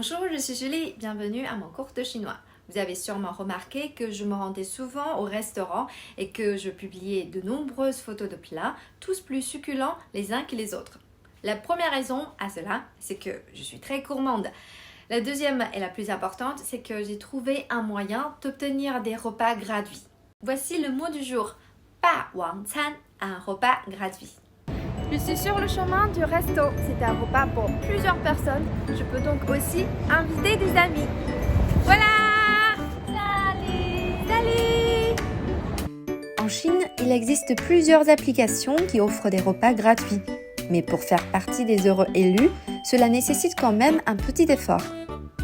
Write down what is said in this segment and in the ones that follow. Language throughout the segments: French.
Bonjour, je suis Julie, bienvenue à mon cours de chinois. Vous avez sûrement remarqué que je me rendais souvent au restaurant et que je publiais de nombreuses photos de plats, tous plus succulents les uns que les autres. La première raison à cela, c'est que je suis très gourmande. La deuxième et la plus importante, c'est que j'ai trouvé un moyen d'obtenir des repas gratuits. Voici le mot du jour, Pa Wang Can, un repas gratuit. Je suis sur le chemin du resto. C'est un repas pour plusieurs personnes. Je peux donc aussi inviter des amis. Voilà! Salut! Salut! En Chine, il existe plusieurs applications qui offrent des repas gratuits. Mais pour faire partie des heureux élus, cela nécessite quand même un petit effort.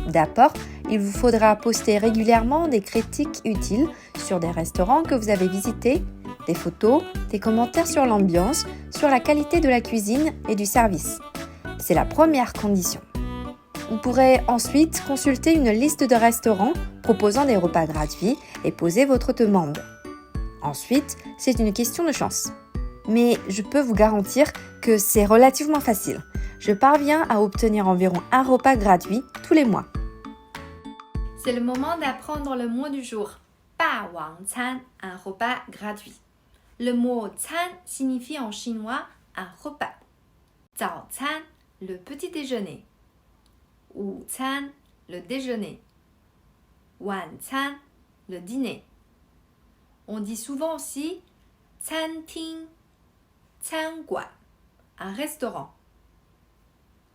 D'abord, il vous faudra poster régulièrement des critiques utiles sur des restaurants que vous avez visités, des photos, des commentaires sur l'ambiance, sur la qualité de la cuisine et du service. C'est la première condition. Vous pourrez ensuite consulter une liste de restaurants proposant des repas gratuits et poser votre demande. Ensuite, c'est une question de chance. Mais je peux vous garantir que c'est relativement facile. Je parviens à obtenir environ un repas gratuit tous les mois. C'est le moment d'apprendre le mot du jour. Pa Wang Can, un repas gratuit. Le mot can signifie en chinois un repas. Zao can, le petit déjeuner. Wu can, le déjeuner. Wan can, le dîner. On dit souvent aussi canting, canguan, un restaurant.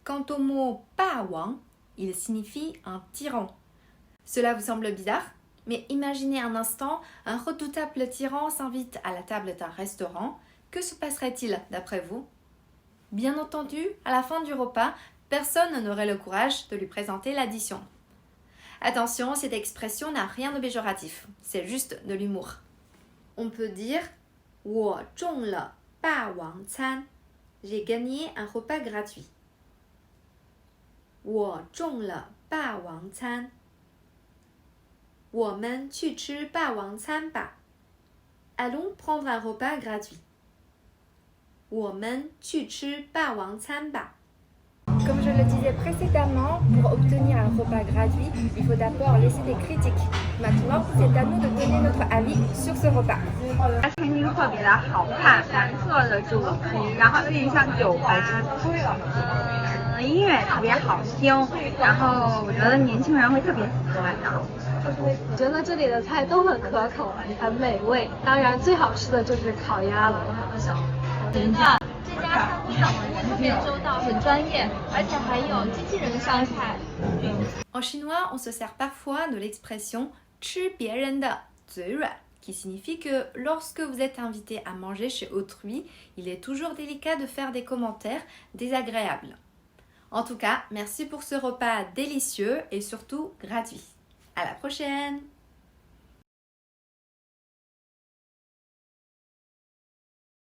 Quant au mot pa wang, il signifie un tyran. Cela vous semble bizarre? Mais imaginez un instant, un redoutable tyran s'invite à la table d'un restaurant. Que se passerait-il d'après vous? Bien entendu, à la fin du repas, personne n'aurait le courage de lui présenter l'addition. Attention, cette expression n'a rien de péjoratif, c'est juste de l'humour. On peut dire «我中了霸王餐» J'ai gagné un repas gratuit. « 我中了霸王餐» 我们去吃霸王餐吧. Allons prendre un repas gratuit. 我们去吃霸王餐吧. Comme je le disais précédemment, pour obtenir un repas gratuit, il faut d'abord laisser des critiques. Maintenant, c'est à nous de donner notre avis sur ce repas. 餐厅特别的好看，蓝色的主题，然后有点像酒吧。音乐也特别好听，然后我觉得年轻人会特别喜欢的。我觉得这里的菜都很可口，很美味。当然，最好吃的就是烤鸭了。真的，这家餐厅的服务特别周到，很专业，而且还有机器人上菜。En chinois, on se sert parfois de l'expression 吃别人的嘴软 qui signifie que lorsque vous êtes invité à manger chez autrui, il est toujours délicat de faire des commentaires désagréables. En tout cas, merci pour ce repas délicieux et surtout gratuit. À la prochaine!